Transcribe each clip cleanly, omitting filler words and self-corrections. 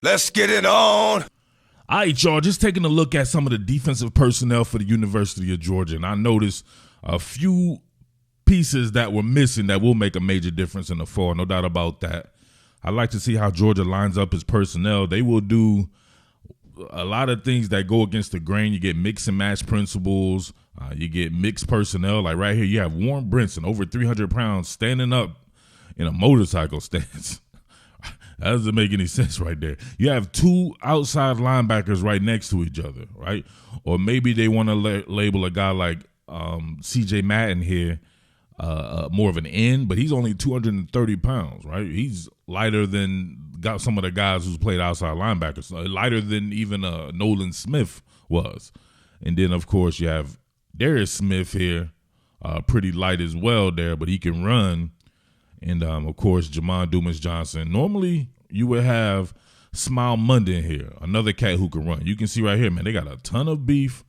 Let's get it on. All right, y'all, just taking a look at some of the defensive personnel for the University of Georgia, and I noticed a few pieces that were missing that will make a major difference in the fall, no doubt about that. I like to see how Georgia lines up its personnel. They will do a lot of things that go against the grain. You get mix and match principles. You get mixed personnel. Like right here, you have Warren Brinson, over 300 pounds, standing up in a motorcycle stance. That doesn't make any sense right there. You have two outside linebackers right next to each other, right? Or maybe they want to label a guy like C.J. Madden here more of an end, but he's only 230 pounds, right? He's lighter than some of the guys who's played outside linebackers, lighter than even Nolan Smith was. And then, of course, you have Darius Smith here, pretty light as well there, but he can run. And, of course, Jamon Dumas-Johnson. Normally, you would have Smile Munden here, another cat who can run. You can see right here, man, they got a ton of beef,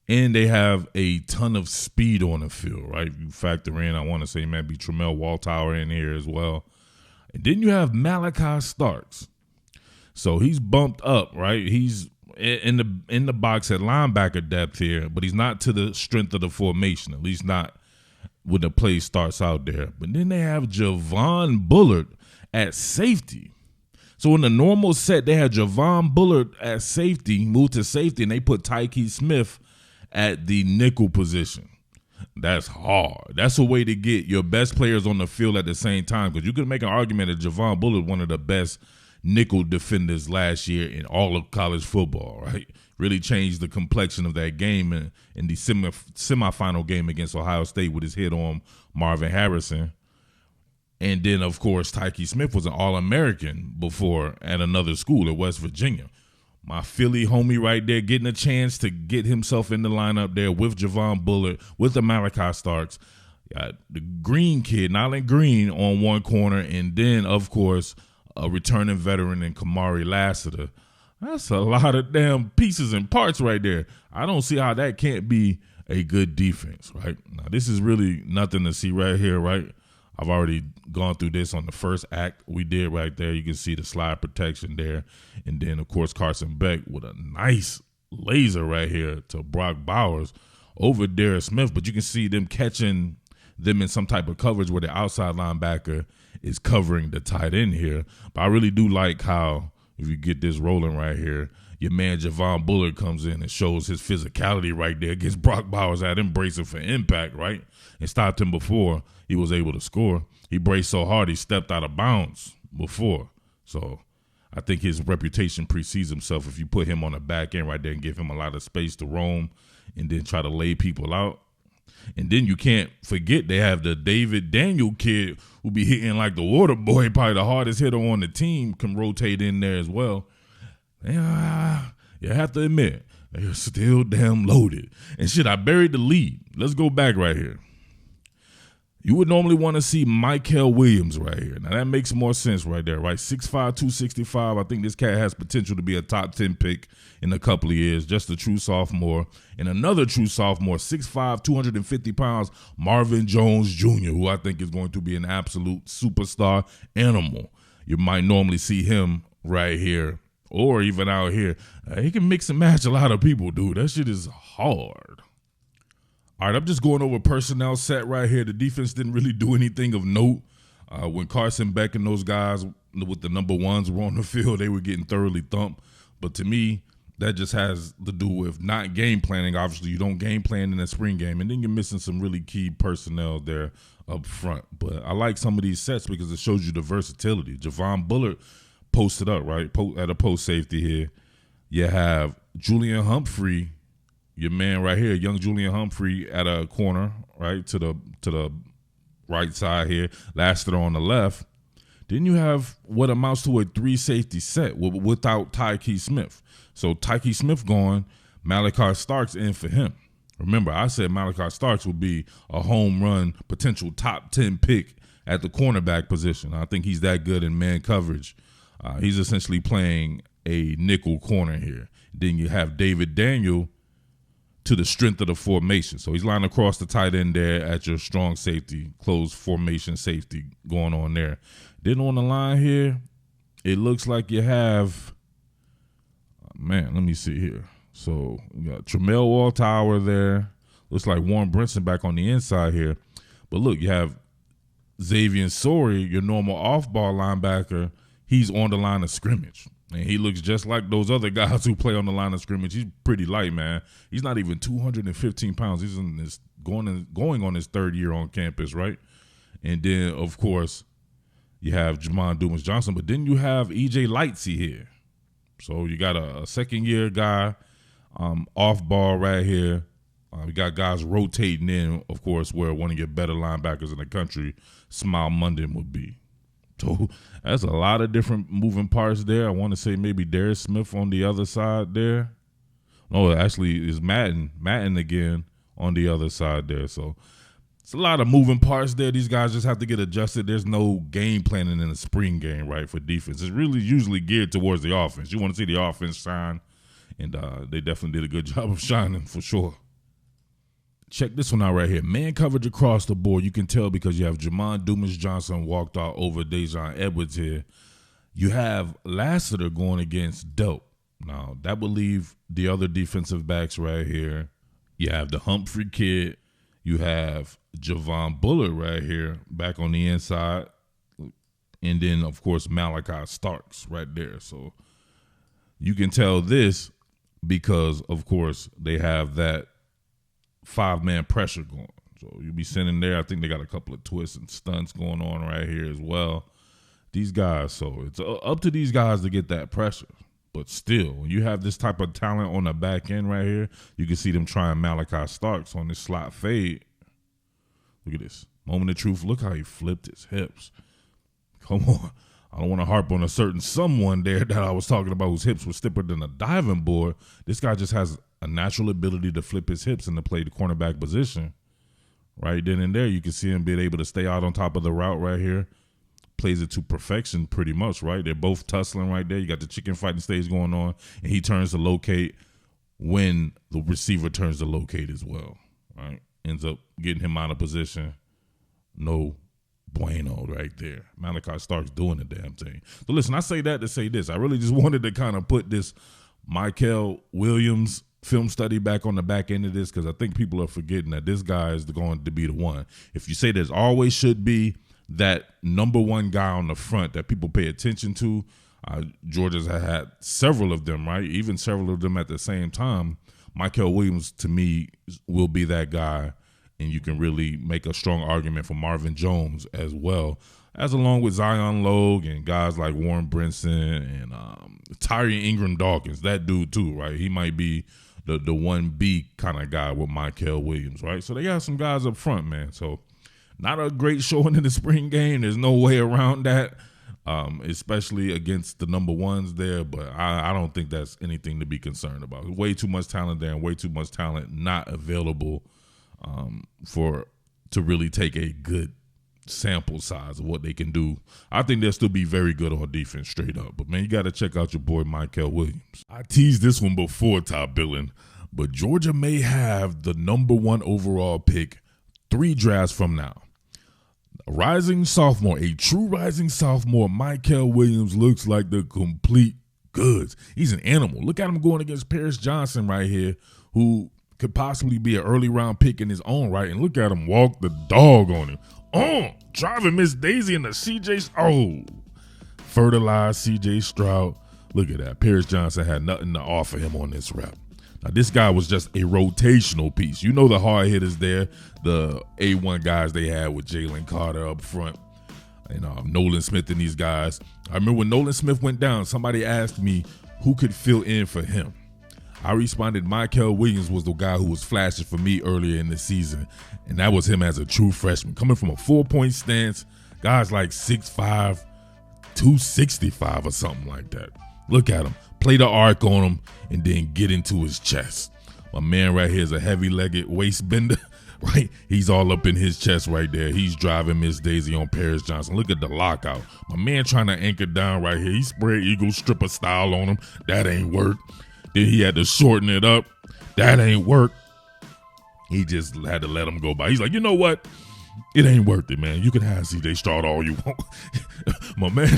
and they have a ton of speed on the field, right? You factor in, I want to say, maybe Tramel Waltower in here as well. And then you have Malachi Starks. So he's bumped up, right? He's in the box at linebacker depth here, but he's not to the strength of the formation, at least not when the play starts out there. But then they have Javon Bullard at safety. So in the normal set, they had Javon Bullard at safety, moved to safety, and they put Tyke Smith at the nickel position. That's hard. That's a way to get your best players on the field at the same time, because you could make an argument that Javon Bullard, one of the best nickel defenders last year in all of college football, right? Really changed the complexion of that game in the semifinal game against Ohio State with his hit on Marvin Harrison. And then, of course, Tyke Smith was an All-American before at another school at West Virginia. My Philly homie right there getting a chance to get himself in the lineup there with Javon Bullard, with the Malachi Starks. Got the Green kid, Nyland Green, on one corner, and then, of course, a returning veteran in Kamari Lassiter. That's a lot of damn pieces and parts right there. I don't see how that can't be a good defense, right? Now, this is really nothing to see right here, right? I've already gone through this on the first act we did right there. You can see the slide protection there. And then, of course, Carson Beck with a nice laser right here to Brock Bowers over Darius Smith. But you can see them catching them in some type of coverage where the outside linebacker is covering the tight end here. But I really do like how, if you get this rolling right here, your man Javon Bullard comes in and shows his physicality right there against Brock Bowers at embracing for impact, right? And stopped him before he was able to score. He braced so hard he stepped out of bounds before. So I think his reputation precedes himself if you put him on the back end right there and give him a lot of space to roam and then try to lay people out. And then you can't forget they have the David Daniel kid who be hitting like the water boy, probably the hardest hitter on the team, can rotate in there as well. Yeah, you have to admit, they're still damn loaded. And shit, I buried the lead. Let's go back right here. You would normally want to see Michael Williams right here. Now, that makes more sense right there, right? 6'5", 265. I think this cat has potential to be a top 10 pick in a couple of years. Just a true sophomore. And another true sophomore, 6'5", 250 pounds, Marvin Jones Jr., who I think is going to be an absolute superstar animal. You might normally see him right here or even out here. He can mix and match a lot of people, dude. That shit is hard. All right, I'm just going over personnel set right here. The defense didn't really do anything of note. When Carson Beck and those guys with the number ones were on the field, they were getting thoroughly thumped. But to me, that just has to do with not game planning. Obviously, you don't game plan in a spring game, and then you're missing some really key personnel there up front. But I like some of these sets because it shows you the versatility. Javon Bullard posted up, right, at a post safety here. You have Julian Humphrey, your man right here, young Julian Humphrey at a corner, right, to the right side here. Lassiter on the left. Then you have what amounts to a 3-safety set without Tyke Smith. So Tyke Smith gone, Malachi Starks in for him. Remember, I said Malachi Starks would be a home run, potential top 10 pick at the cornerback position. I think he's that good in man coverage. He's essentially playing a nickel corner here. Then you have David Daniel to the strength of the formation. So he's lying across the tight end there at your strong safety, closed formation safety going on there. Then on the line here, it looks like you have man, let me see here. So we got Tremel Waltower there. Looks like Warren Brinson back on the inside here. But look, you have Xavier Sori, your normal off-ball linebacker. He's on the line of scrimmage. And he looks just like those other guys who play on the line of scrimmage. He's pretty light, man. He's not even 215 pounds. He's in this going on his third year on campus, right? And then, of course, you have Jamon Dumas-Johnson. But then you have E.J. Lightsey here. So you got a second-year guy off-ball right here. We got guys rotating in, of course, where one of your better linebackers in the country, Smile Munden, would be. So that's a lot of different moving parts there. I want to say maybe Darius Smith on the other side there. No, actually, it's Madden again on the other side there. So it's a lot of moving parts there. These guys just have to get adjusted. There's no game planning in the spring game, right, for defense. It's really usually geared towards the offense. You want to see the offense shine, and they definitely did a good job of shining for sure. Check this one out right here. Man coverage across the board. You can tell because you have Jamon Dumas-Johnson walked out over Dejon Edwards here. You have Lassiter going against Dope. Now, that would leave the other defensive backs right here. You have the Humphrey kid. You have Javon Bullard right here back on the inside. And then, of course, Malachi Starks right there. So you can tell this because, of course, they have that 5-man pressure going. So you'll be sitting there. I think they got a couple of twists and stunts going on right here as well. These guys, so it's up to these guys to get that pressure. But still, when you have this type of talent on the back end right here, you can see them trying Malachi Starks on this slot fade. Look at this. Moment of truth. Look how he flipped his hips. Come on. I don't want to harp on a certain someone there that I was talking about whose hips were stiffer than a diving board. This guy just has a natural ability to flip his hips and to play the cornerback position. Right then and there, you can see him being able to stay out on top of the route right here. Plays it to perfection pretty much, right? They're both tussling right there. You got the chicken fighting stage going on, and he turns to locate when the receiver turns to locate as well, right? Ends up getting him out of position. No bueno right there. Malachi Starks doing the damn thing. So listen, I say that to say this. I really just wanted to kind of put this Michael Williams film study back on the back end of this because I think people are forgetting that this guy is going to be the one. If you say there's always should be that number one guy on the front that people pay attention to, Georgia's had several of them, right? Even several of them at the same time. Michael Williams, to me, will be that guy, and you can really make a strong argument for Marvin Jones as well, as along with Zion Logue and guys like Warren Brinson and Tyree Ingram Dawkins, that dude too, right? He might be the 1B kind of guy with Michael Williams, right? So they got some guys up front, man. So not a great showing in the spring game. There's no way around that, especially against the number ones there. But I don't think that's anything to be concerned about. Way too much talent there and way too much talent not available to really take a good sample size of what they can do. I think they'll still be very good on defense straight up. But, man, you got to check out your boy Michael Williams. I teased this one before, Top Billin, but Georgia may have the number one overall pick 3 drafts from now. A rising sophomore, a true rising sophomore, Michael Williams looks like the complete goods. He's an animal. Look at him going against Paris Johnson right here, who could possibly be an early round pick in his own right. And look at him walk the dog on him. Driving Miss Daisy in the CJ. Fertilized CJ Stroud. Look at that. Paris Johnson had nothing to offer him on this rep. Now, this guy was just a rotational piece. You know the hard hitters there, the A1 guys they had with Jalen Carter up front, and Nolan Smith and these guys. I remember when Nolan Smith went down, somebody asked me who could fill in for him. I responded, Michael Williams was the guy who was flashing for me earlier in the season, and that was him as a true freshman. Coming from a 4-point stance, guys like 6'5", 265 or something like that. Look at him. Play the arc on him and then get into his chest. My man right here is a heavy-legged waist bender, right? He's all up in his chest right there. He's driving Miss Daisy on Paris Johnson. Look at the lockout. My man trying to anchor down right here. He spread eagle stripper style on him. That ain't work. Then he had to shorten it up. That ain't work. He just had to let him go by. He's like, you know what? It ain't worth it, man. You can have CJ Stroud all you want. My man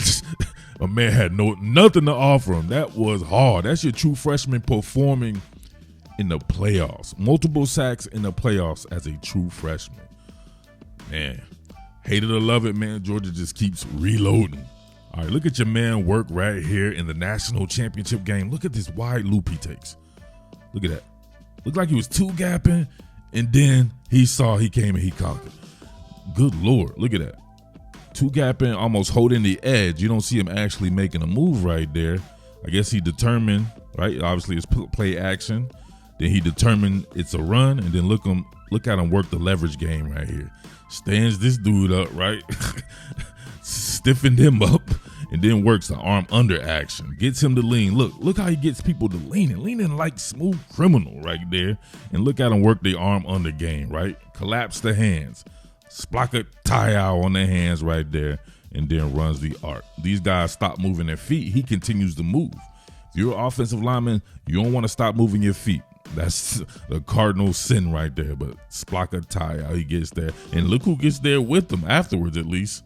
A man had nothing to offer him. That was hard. That's your true freshman performing in the playoffs. Multiple sacks in the playoffs as a true freshman. Man, hate it or love it, man. Georgia just keeps reloading. All right, look at your man work right here in the national championship game. Look at this wide loop he takes. Look at that. Looked like he was two-gapping, and then he came and he conquered. Good Lord, look at that. Two-gapping, almost holding the edge. You don't see him actually making a move right there. I guess he determined, right? Obviously, it's play action. Then he determined it's a run, and then look at him work the leverage game right here. Stands this dude up, right? Stiffened him up, and then works the arm under action. Gets him to lean. Look how he gets people to leaning like smooth criminal right there. And look at him work the arm under game, right? Collapse the hands. Splack a tie out on the hands right there, and then runs the arc. These guys stop moving their feet. He continues to move. If you're an offensive lineman, you don't want to stop moving your feet. That's the cardinal sin right there. But splack a tie out, he gets there. And look who gets there with him afterwards, at least.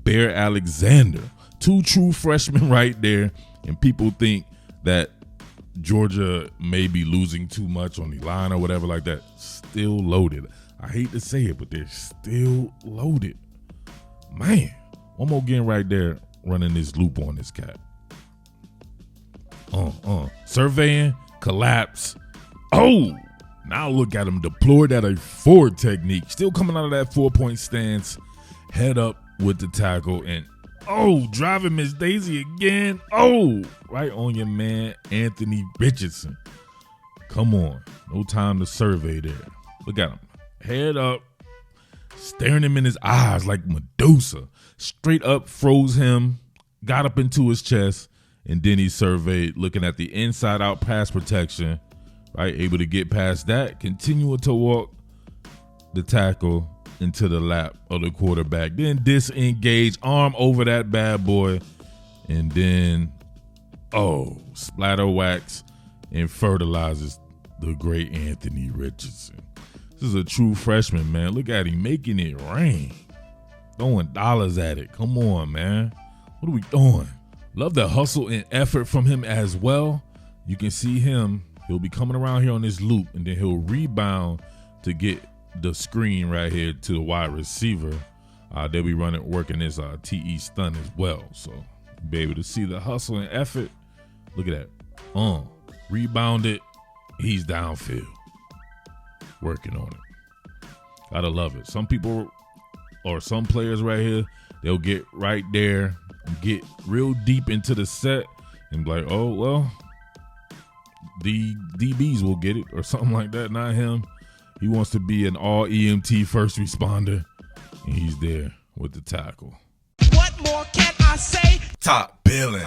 Bear Alexander. Two true freshmen right there. And people think that Georgia may be losing too much on the line or whatever like that. Still loaded. I hate to say it, but they're still loaded. Man, one more game right there running this loop on this cat. Surveying, collapse. Oh, now look at him deployed at a forward technique. Still coming out of that 4-point stance. Head up with the tackle and driving Miss Daisy again. Right on your man, Anthony Richardson. Come on. No time to survey there. Look at him. Head up, staring him in his eyes like Medusa. Straight up froze him, got up into his chest, and then he surveyed, looking at the inside out pass protection, right? Able to get past that, continue to walk the tackle into the lap of the quarterback. Then disengage, arm over that bad boy, and then, splatter wax and fertilizes the great Anthony Richardson. This is a true freshman, man. Look at him making it rain. Throwing dollars at it. Come on, man. What are we doing? Love the hustle and effort from him as well. You can see him. He'll be coming around here on this loop, and then he'll rebound to get the screen right here to the wide receiver. They'll be working this TE stun as well. So be able to see the hustle and effort. Look at that. Rebounded. He's downfield. Working on it. Gotta love it. Some people or some players right here, they'll get right there, get real deep into the set and be like, the DBs will get it or something like that. Not him. He wants to be an all EMT first responder, and he's there with the tackle. What more can I say? Top Billin.